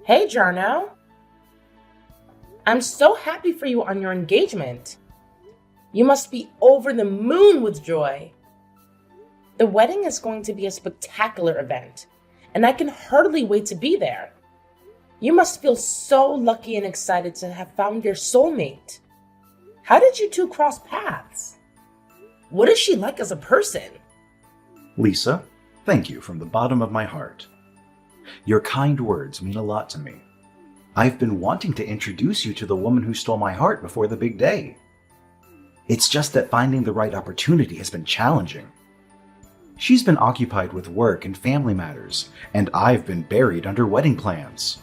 Hey, Jarno. I'm so happy for you on your engagement. You must be over the moon with joy. The wedding is going to be a spectacular event, and I can hardly wait to be there. You must feel so lucky and excited to have found your soulmate. How did you two cross paths? What is she like as a person? Lisa, thank you from the bottom of my heart. Your kind words mean a lot to me. I've been wanting to introduce you to the woman who stole my heart before the big day. It's just that finding the right opportunity has been challenging. She's been occupied with work and family matters, and I've been buried under wedding plans.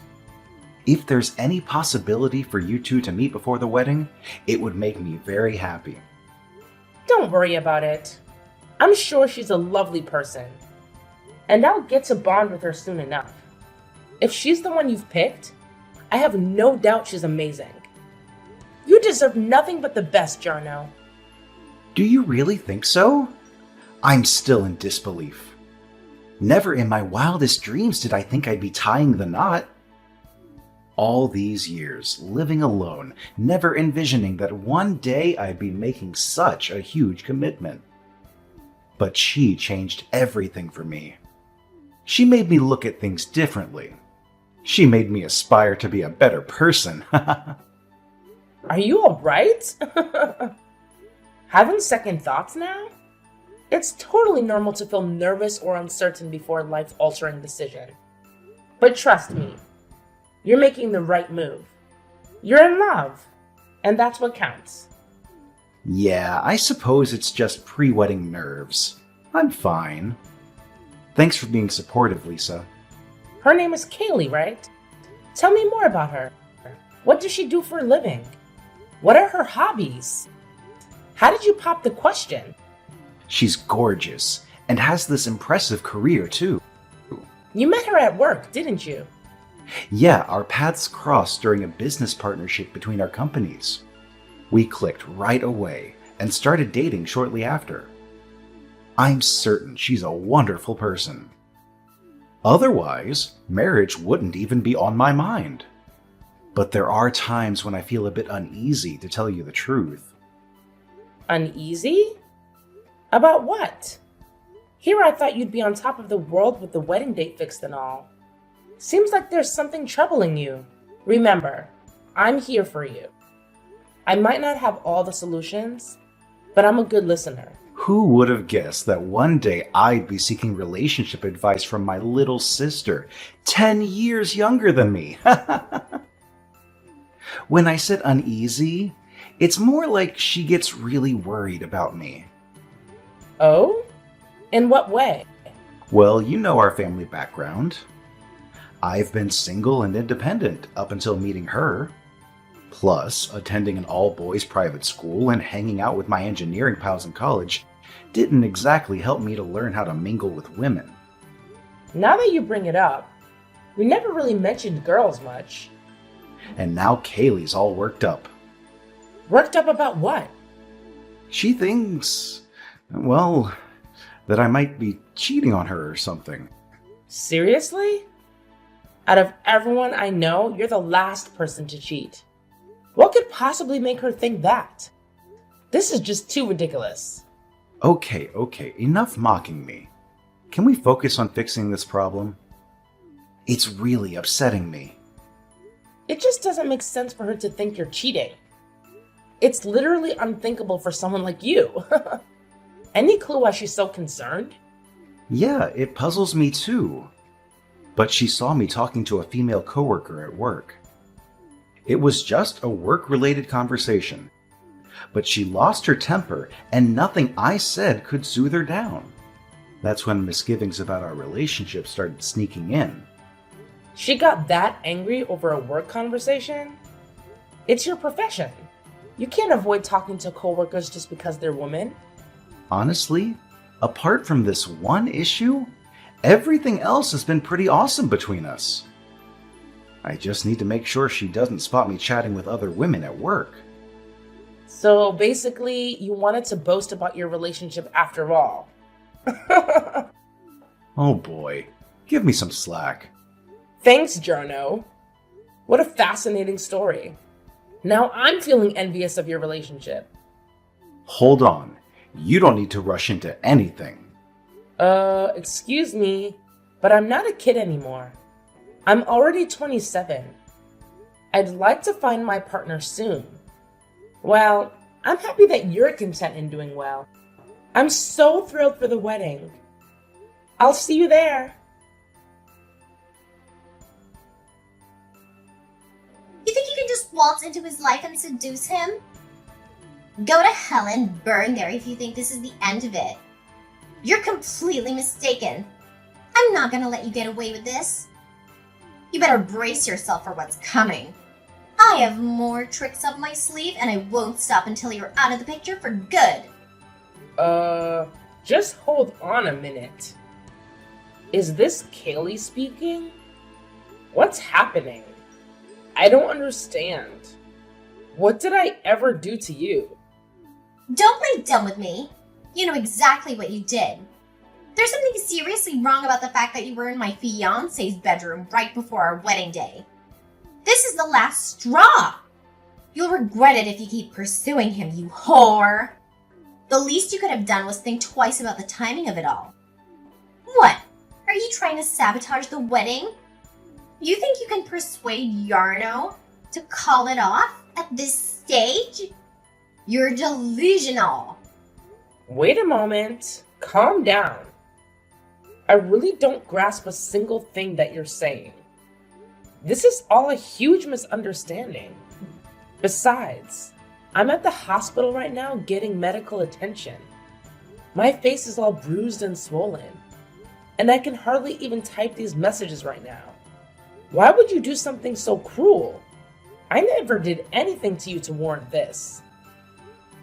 If there's any possibility for you two to meet before the wedding, it would make me very happy. Don't worry about it. I'm sure she's a lovely person, and I'll get to bond with her soon enough. If she's the one you've picked, I have no doubt she's amazing. You deserve nothing but the best, Jarno. Do you really think so? I'm still in disbelief. Never in my wildest dreams did I think I'd be tying the knot. All these years, living alone, never envisioning that one day I'd be making such a huge commitment. But she changed everything for me. She made me look at things differently. She made me aspire to be a better person. Are you alright? Having second thoughts now? It's totally normal to feel nervous or uncertain before a life-altering decision. But trust me, you're making the right move. You're in love, and that's what counts. Yeah, I suppose it's just pre-wedding nerves. I'm fine. Thanks for being supportive, Lisa. Her name is Kaylee, right? Tell me more about her. What does she do for a living? What are her hobbies? How did you pop the question? She's gorgeous and has this impressive career, too. You met her at work, didn't you? Yeah, our paths crossed during a business partnership between our companies. We clicked right away and started dating shortly after. I'm certain she's a wonderful person. Otherwise, marriage wouldn't even be on my mind. But there are times when I feel a bit uneasy, to tell you the truth. Uneasy? About what? Here I thought you'd be on top of the world with the wedding date fixed and all. Seems like there's something troubling you. Remember, I'm here for you. I might not have all the solutions, but I'm a good listener. Who would have guessed that one day I'd be seeking relationship advice from my little sister, 10 years younger than me? When I said uneasy, it's more like she gets really worried about me. Oh? In what way? Well, you know our family background. I've been single and independent up until meeting her. Plus, attending an all-boys private school and hanging out with my engineering pals in college didn't exactly help me to learn how to mingle with women. Now that you bring it up, we never really mentioned girls much. And now Kaylee's all worked up. Worked up about what? She thinks, well, that I might be cheating on her or something. Seriously? Out of everyone I know, you're the last person to cheat. What could possibly make her think that? This is just too ridiculous. Okay, enough mocking me. Can we focus on fixing this problem? It's really upsetting me. It just doesn't make sense for her to think you're cheating. It's literally unthinkable for someone like you. Any clue why she's so concerned? Yeah, it puzzles me too. But she saw me talking to a female coworker at work. It was just a work-related conversation. But she lost her temper, and nothing I said could soothe her down. That's when misgivings about our relationship started sneaking in. She got that angry over a work conversation? It's your profession. You can't avoid talking to coworkers just because they're women. Honestly, apart from this one issue, everything else has been pretty awesome between us. I just need to make sure she doesn't spot me chatting with other women at work. So basically, you wanted to boast about your relationship after all. Oh boy, give me some slack. Thanks, Jarno. What a fascinating story. Now I'm feeling envious of your relationship. Hold on. You don't need to rush into anything. Excuse me, but I'm not a kid anymore. I'm already 27. I'd like to find my partner soon. Well, I'm happy that you're content and doing well. I'm so thrilled for the wedding. I'll see you there. You think you can just waltz into his life and seduce him? Go to hell and burn there if you think this is the end of it. You're completely mistaken. I'm not gonna let you get away with this. You better brace yourself for what's coming. I have more tricks up my sleeve and I won't stop until you're out of the picture for good. Just hold on a minute. Is this Kaylee speaking? What's happening? I don't understand. What did I ever do to you? Don't play dumb with me. You know exactly what you did. There's something seriously wrong about the fact that you were in my fiancé's bedroom right before our wedding day. This is the last straw. You'll regret it if you keep pursuing him, you whore. The least you could have done was think twice about the timing of it all. What? Are you trying to sabotage the wedding? You think you can persuade Yarno to call it off at this stage? You're delusional. Wait a moment. Calm down. I really don't grasp a single thing that you're saying. This is all a huge misunderstanding. Besides, I'm at the hospital right now getting medical attention. My face is all bruised and swollen, and I can hardly even type these messages right now. Why would you do something so cruel? I never did anything to you to warrant this.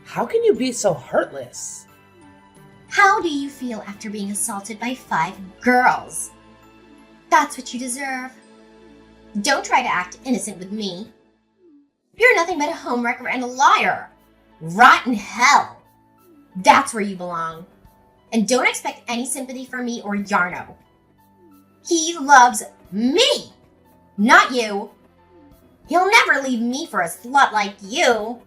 How can you be so heartless? How do you feel after being assaulted by 5 girls? That's what you deserve. Don't try to act innocent with me. You're nothing but a homewrecker and a liar. Rot in hell. That's where you belong. And don't expect any sympathy from me or Yarno. He loves me, not you. He'll never leave me for a slut like you.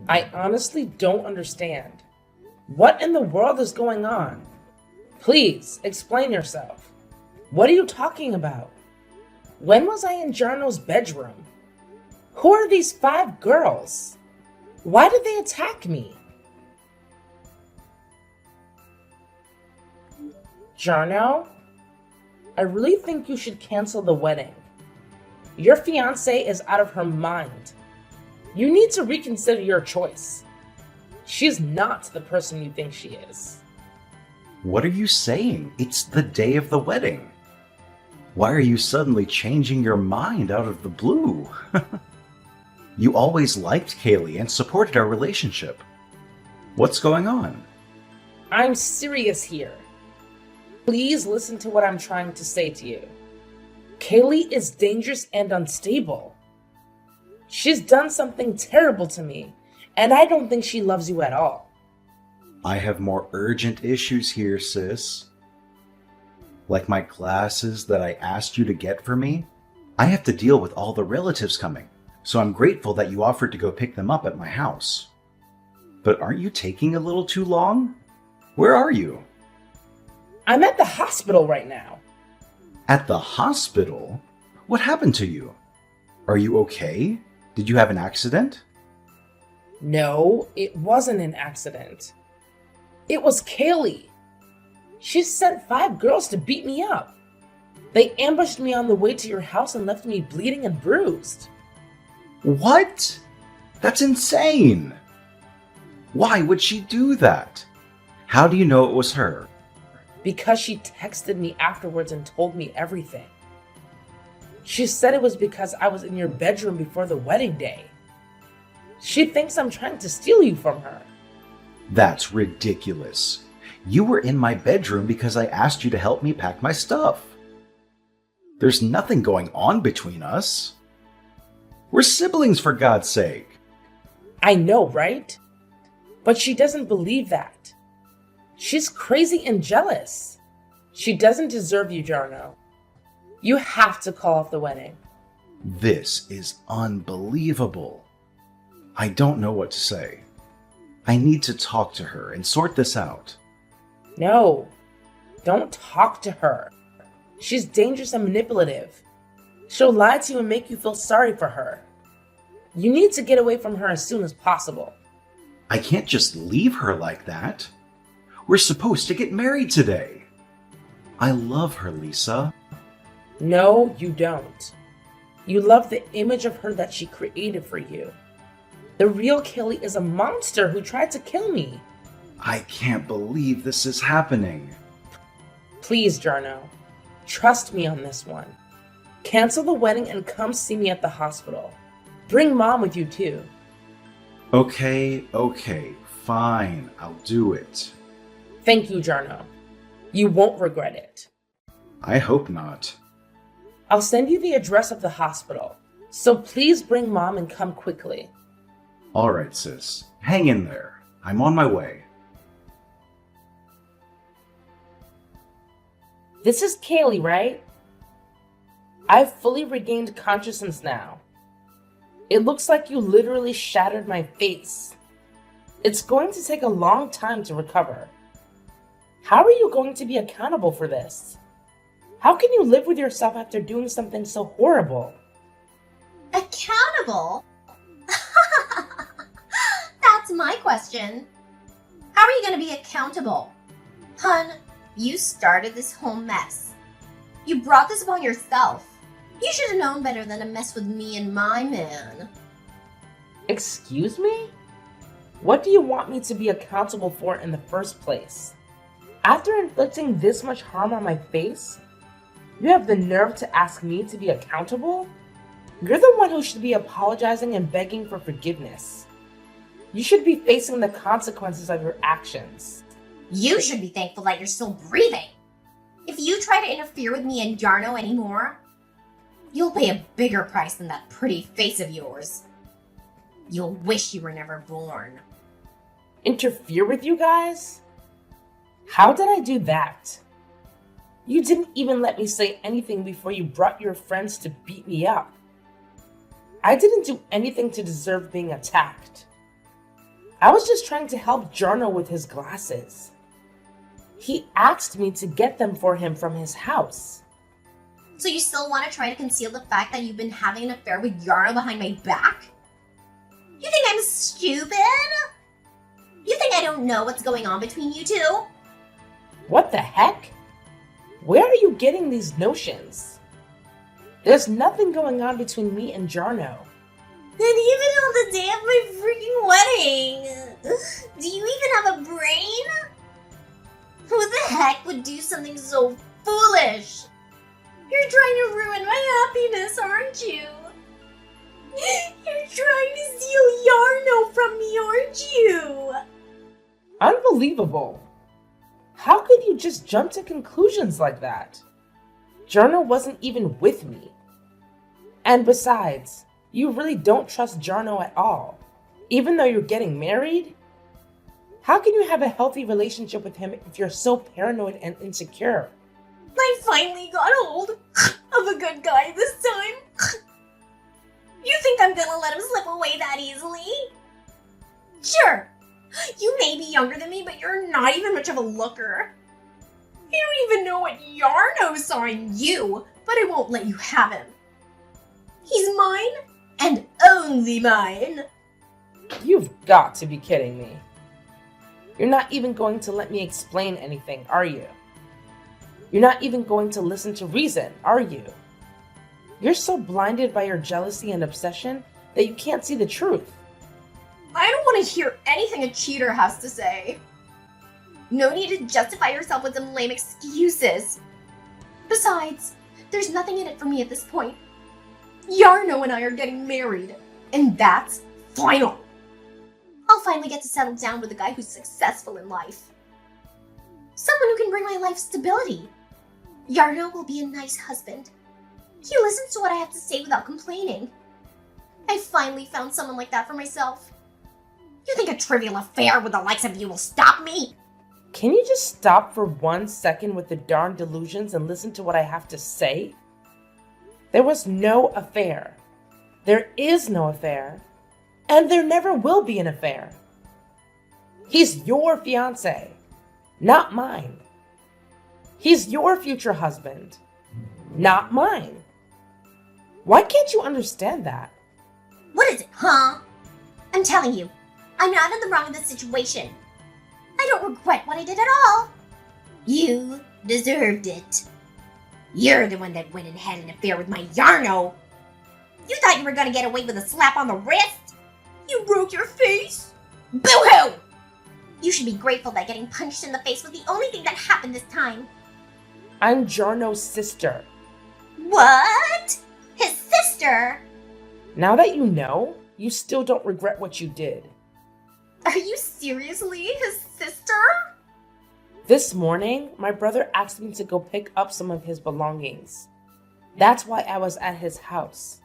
I honestly don't understand. What in the world is going on? Please, explain yourself. What are you talking about? When was I in Jarno's bedroom? Who are these 5 girls? Why did they attack me? Jarno, I really think you should cancel the wedding. Your fiancée is out of her mind. You need to reconsider your choice. She's not the person you think she is. What are you saying? It's the day of the wedding. Why are you suddenly changing your mind out of the blue? You always liked Kaylee and supported our relationship. What's going on? I'm serious here. Please listen to what I'm trying to say to you. Kaylee is dangerous and unstable. She's done something terrible to me, and I don't think she loves you at all. I have more urgent issues here, sis. Like my glasses that I asked you to get for me. I have to deal with all the relatives coming, so I'm grateful that you offered to go pick them up at my house. But aren't you taking a little too long? Where are you? I'm at the hospital right now. At the hospital? What happened to you? Are you okay? Did you have an accident? No, it wasn't an accident. It was Kaylee. She sent 5 girls to beat me up. They ambushed me on the way to your house and left me bleeding and bruised. What? That's insane! Why would she do that? How do you know it was her? Because she texted me afterwards and told me everything. She said it was because I was in your bedroom before the wedding day. She thinks I'm trying to steal you from her. That's ridiculous. You were in my bedroom because I asked you to help me pack my stuff. There's nothing going on between us. We're siblings, for God's sake. I know, right? But she doesn't believe that. She's crazy and jealous. She doesn't deserve you, Jarno. You have to call off the wedding. This is unbelievable. I don't know what to say. I need to talk to her and sort this out. No, don't talk to her. She's dangerous and manipulative. She'll lie to you and make you feel sorry for her. You need to get away from her as soon as possible. I can't just leave her like that. We're supposed to get married today. I love her, Lisa. No, you don't. You love the image of her that she created for you. The real Kelly is a monster who tried to kill me. I can't believe this is happening. Please, Jarno, trust me on this one. Cancel the wedding and come see me at the hospital. Bring Mom with you too. Okay, fine, I'll do it. Thank you, Jarno. You won't regret it. I hope not. I'll send you the address of the hospital, so please bring Mom and come quickly. All right, sis. Hang in there. I'm on my way. This is Kaylee, right? I've fully regained consciousness now. It looks like you literally shattered my face. It's going to take a long time to recover. How are you going to be accountable for this? How can you live with yourself after doing something so horrible? Accountable? That's my question. How are you going to be accountable? Hun, you started this whole mess. You brought this upon yourself. You should have known better than to mess with me and my man. Excuse me? What do you want me to be accountable for in the first place? After inflicting this much harm on my face, you have the nerve to ask me to be accountable? You're the one who should be apologizing and begging for forgiveness. You should be facing the consequences of your actions. You should be thankful that you're still breathing. If you try to interfere with me and Jarno anymore, you'll pay a bigger price than that pretty face of yours. You'll wish you were never born. Interfere with you guys? How did I do that? You didn't even let me say anything before you brought your friends to beat me up. I didn't do anything to deserve being attacked. I was just trying to help Jarno with his glasses. He asked me to get them for him from his house. So you still want to try to conceal the fact that you've been having an affair with Jarno behind my back? You think I'm stupid? You think I don't know what's going on between you two? What the heck? Where are you getting these notions? There's nothing going on between me and Jarno. And even on the day of my freaking wedding, do you even have a brain? Who the heck would do something so foolish? You're trying to ruin my happiness, aren't you? You're trying to steal Jarno from me, aren't you? Unbelievable. How could you just jump to conclusions like that? Jarno wasn't even with me. And besides, you really don't trust Jarno at all, even though you're getting married? How can you have a healthy relationship with him if you're so paranoid and insecure? I finally got hold of a good guy this time. You think I'm gonna let him slip away that easily? Sure, you may be younger than me, but you're not even much of a looker. I don't even know what Jarno saw in you, but I won't let you have him. He's mine, and only mine. You've got to be kidding me. You're not even going to let me explain anything, are you? You're not even going to listen to reason, are you? You're so blinded by your jealousy and obsession that you can't see the truth. I don't want to hear anything a cheater has to say. No need to justify yourself with some lame excuses. Besides, there's nothing in it for me at this point. Jarno and I are getting married, and that's final. I'll finally get to settle down with a guy who's successful in life. Someone who can bring my life stability. Jarno will be a nice husband. He listens to what I have to say without complaining. I finally found someone like that for myself. You think a trivial affair with the likes of you will stop me? Can you just stop for 1 second with the darn delusions and listen to what I have to say? There was no affair. There is no affair. And there never will be an affair. He's your fiancé, not mine. He's your future husband, not mine. Why can't you understand that? What is it, huh? I'm telling you, I'm not in the wrong in this situation. I don't regret what I did at all. You deserved it. You're the one that went and had an affair with my Yarno. You thought you were gonna get away with a slap on the wrist? You broke your face? Boo-hoo! You should be grateful that getting punched in the face was the only thing that happened this time. I'm Jarno's sister. What? His sister? Now that you know, you still don't regret what you did. Are you seriously his sister? This morning, my brother asked me to go pick up some of his belongings. That's why I was at his house.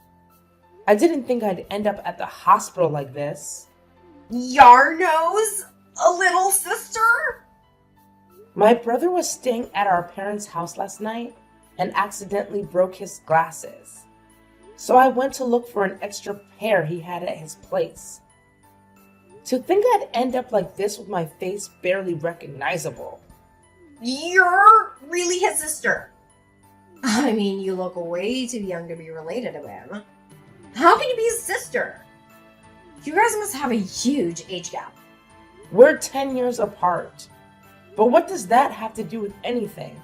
I didn't think I'd end up at the hospital like this. Yarno's a little sister? My brother was staying at our parents' house last night and accidentally broke his glasses. So I went to look for an extra pair he had at his place. To think I'd end up like this with my face barely recognizable. You're really his sister. I mean, you look way too young to be related to him. How can you be his sister? You guys must have a huge age gap. We're 10 years apart. But what does that have to do with anything?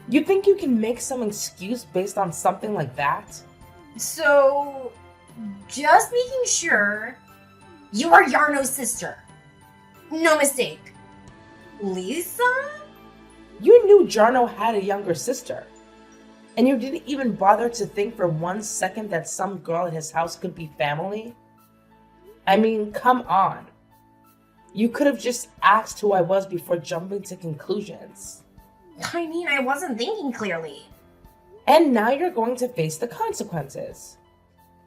You think you can make some excuse based on something like that? So, just making sure, you are Yarno's sister. No mistake. Lisa? You knew Jarno had a younger sister. And you didn't even bother to think for 1 second that some girl at his house could be family? I mean, come on. You could have just asked who I was before jumping to conclusions. I mean, I wasn't thinking clearly. And now you're going to face the consequences.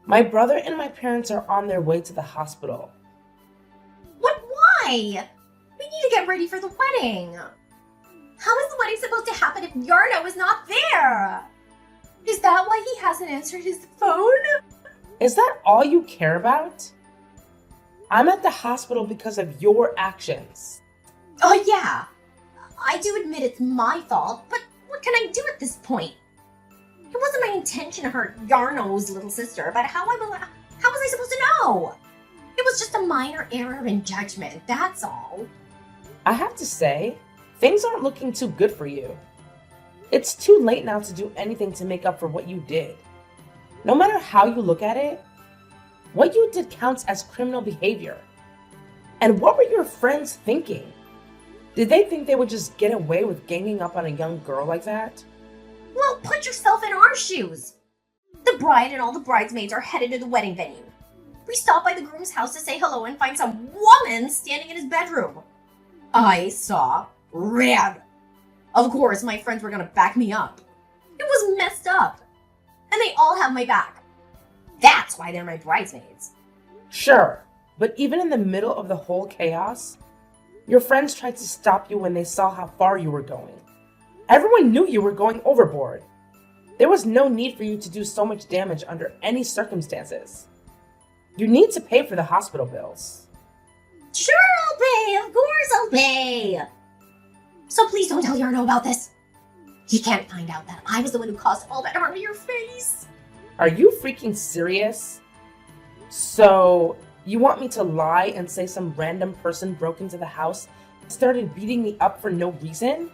My brother and my parents are on their way to the hospital. But why? We need to get ready for the wedding. How is the wedding supposed to happen if Yarno is not there? Is that why he hasn't answered his phone? Is that all you care about? I'm at the hospital because of your actions. Oh yeah, I do admit it's my fault, but what can I do at this point? It wasn't my intention to hurt Yarno's little sister, but how was I supposed to know? It was just a minor error in judgment, that's all. I have to say, things aren't looking too good for you. It's too late now to do anything to make up for what you did. No matter how you look at it, what you did counts as criminal behavior. And what were your friends thinking? Did they think they would just get away with ganging up on a young girl like that? Well, put yourself in our shoes. The bride and all the bridesmaids are headed to the wedding venue. We stop by the groom's house to say hello and find some woman standing in his bedroom. I saw red. Of course, my friends were gonna back me up. It was messed up. And they all have my back. That's why they're my bridesmaids. Sure, but even in the middle of the whole chaos, your friends tried to stop you when they saw how far you were going. Everyone knew you were going overboard. There was no need for you to do so much damage under any circumstances. You need to pay for the hospital bills. Sure, I'll pay. Of course I'll pay. So please don't tell Yarno about this. He can't find out that I was the one who caused all that harm to your face. Are you freaking serious? So, you want me to lie and say some random person broke into the house and started beating me up for no reason?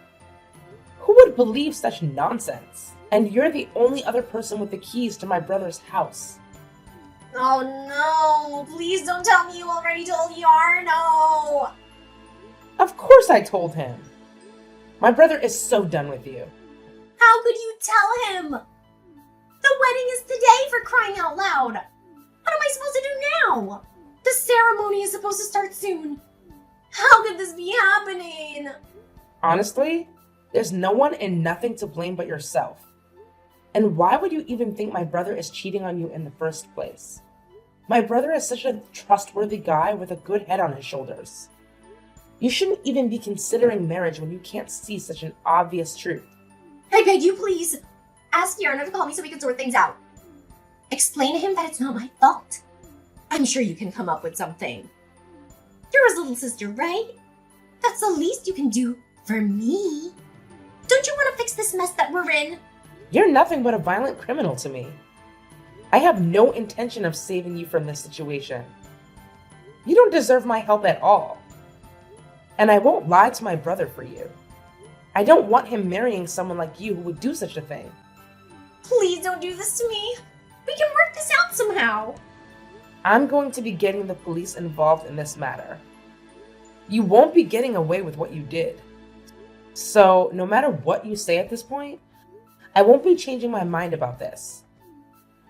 Who would believe such nonsense? And you're the only other person with the keys to my brother's house. Oh no, please don't tell me you already told Yarno. Of course I told him. My brother is so done with you. How could you tell him? The wedding is today, for crying out loud. What am I supposed to do now? The ceremony is supposed to start soon. How could this be happening? Honestly, there's no one and nothing to blame but yourself. And why would you even think my brother is cheating on you in the first place? My brother is such a trustworthy guy with a good head on his shoulders. You shouldn't even be considering marriage when you can't see such an obvious truth. I beg you, please. Ask Yarno to call me so we can sort things out. Explain to him that it's not my fault. I'm sure you can come up with something. You're his little sister, right? That's the least you can do for me. Don't you want to fix this mess that we're in? You're nothing but a violent criminal to me. I have no intention of saving you from this situation. You don't deserve my help at all. And I won't lie to my brother for you. I don't want him marrying someone like you who would do such a thing. Please don't do this to me. We can work this out somehow. I'm going to be getting the police involved in this matter. You won't be getting away with what you did. So, no matter what you say at this point, I won't be changing my mind about this.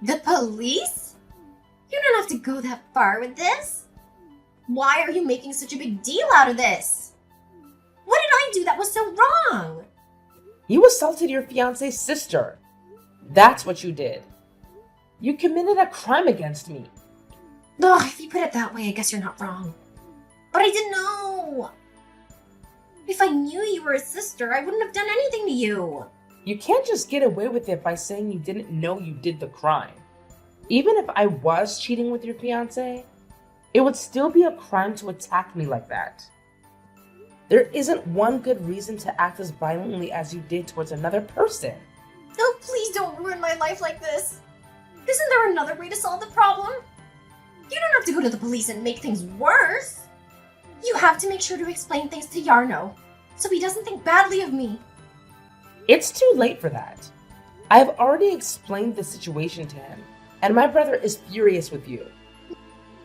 The police? You don't have to go that far with this. Why are you making such a big deal out of this? What did I do that was so wrong? You assaulted your fiance's sister. That's what you did. You committed a crime against me. Ugh, if you put it that way, I guess you're not wrong. But I didn't know. If I knew you were a sister, I wouldn't have done anything to you. You can't just get away with it by saying you didn't know you did the crime. Even if I was cheating with your fiance, it would still be a crime to attack me like that. There isn't one good reason to act as violently as you did towards another person. Oh, please don't ruin my life like this. Isn't there another way to solve the problem? You don't have to go to the police and make things worse. You have to make sure to explain things to Yarno, so he doesn't think badly of me. It's too late for that. I have already explained the situation to him, and my brother is furious with you.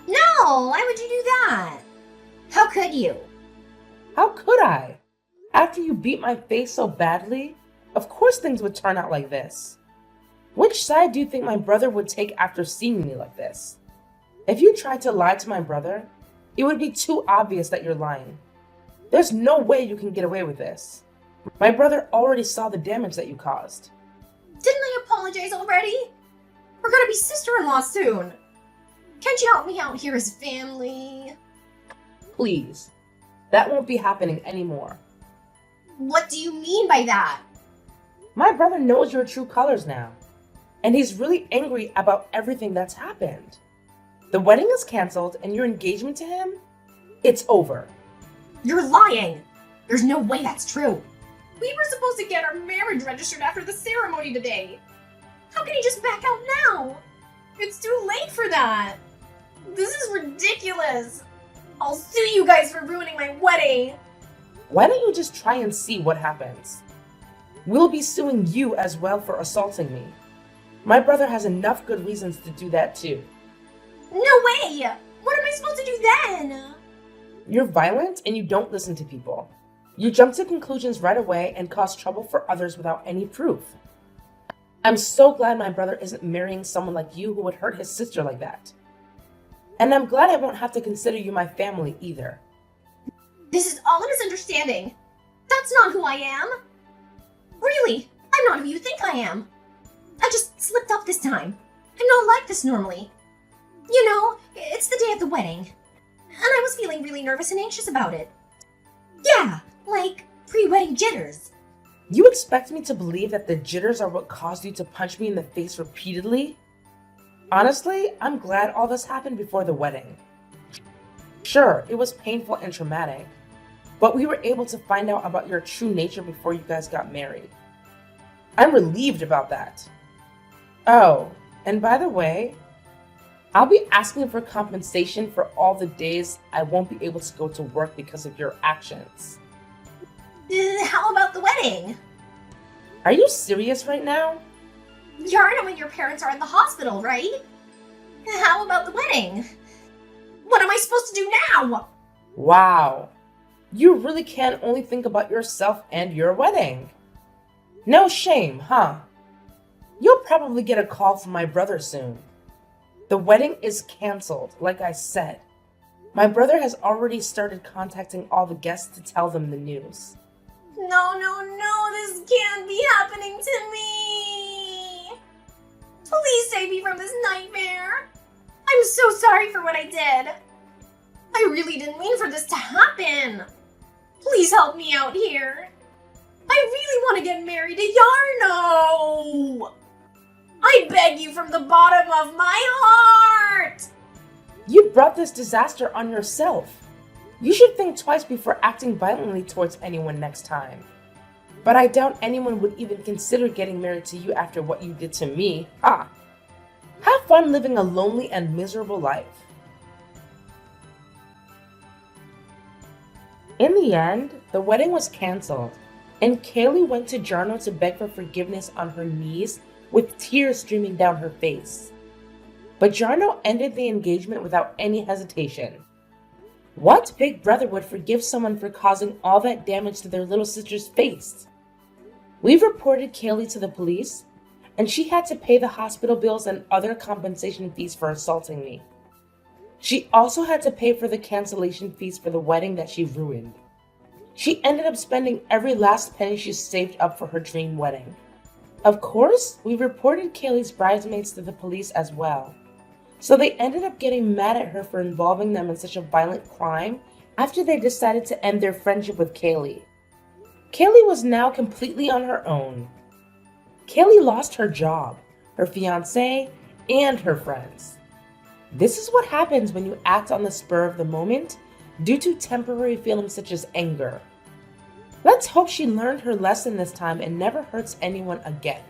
No, why would you do that? How could you? How could I? After you beat my face so badly, of course things would turn out like this. Which side do you think my brother would take after seeing me like this? If you tried to lie to my brother, it would be too obvious that you're lying. There's no way you can get away with this. My brother already saw the damage that you caused. Didn't I apologize already? We're gonna be sister-in-law soon. Can't you help me out here as family? Please. That won't be happening anymore. What do you mean by that? My brother knows your true colors now, and he's really angry about everything that's happened. The wedding is canceled, and your engagement to him, it's over. You're lying! There's no way that's true. We were supposed to get our marriage registered after the ceremony today. How can he just back out now? It's too late for that. This is ridiculous. I'll sue you guys for ruining my wedding. Why don't you just try and see what happens? We'll be suing you as well for assaulting me. My brother has enough good reasons to do that too. No way! What am I supposed to do then? You're violent and you don't listen to people. You jump to conclusions right away and cause trouble for others without any proof. I'm so glad my brother isn't marrying someone like you who would hurt his sister like that. And I'm glad I won't have to consider you my family either. This is all a misunderstanding. That's not who I am. Really, I'm not who you think I am. I just slipped up this time. I'm not like this normally. You know, it's the day of the wedding. And I was feeling really nervous and anxious about it. Yeah, like pre-wedding jitters. You expect me to believe that the jitters are what caused you to punch me in the face repeatedly? Honestly, I'm glad all this happened before the wedding. Sure, it was painful and traumatic, but we were able to find out about your true nature before you guys got married. I'm relieved about that. Oh, and by the way, I'll be asking for compensation for all the days I won't be able to go to work because of your actions. How about the wedding? Are you serious right now? Yarno and your parents are in the hospital, right? How about the wedding? What am I supposed to do now? Wow. You really can only think about yourself and your wedding. No shame, huh? You'll probably get a call from my brother soon. The wedding is canceled, like I said. My brother has already started contacting all the guests to tell them the news. No, this can't be happening to me. Please save me from this nightmare. I'm so sorry for what I did. I really didn't mean for this to happen. Please help me out here. I really want to get married to Yarno! I beg you from the bottom of my heart! You brought this disaster on yourself. You should think twice before acting violently towards anyone next time. But I doubt anyone would even consider getting married to you after what you did to me. Ha! Have fun living a lonely and miserable life. In the end, the wedding was canceled, and Kaylee went to Jarno to beg for forgiveness on her knees with tears streaming down her face. But Jarno ended the engagement without any hesitation. What big brother would forgive someone for causing all that damage to their little sister's face? We've reported Kaylee to the police, and she had to pay the hospital bills and other compensation fees for assaulting me. She also had to pay for the cancellation fees for the wedding that she ruined. She ended up spending every last penny she saved up for her dream wedding. Of course, we reported Kaylee's bridesmaids to the police as well. So they ended up getting mad at her for involving them in such a violent crime after they decided to end their friendship with Kaylee. Kaylee was now completely on her own. Kaylee lost her job, her fiancé, and her friends. This is what happens when you act on the spur of the moment due to temporary feelings such as anger. Let's hope she learned her lesson this time and never hurts anyone again.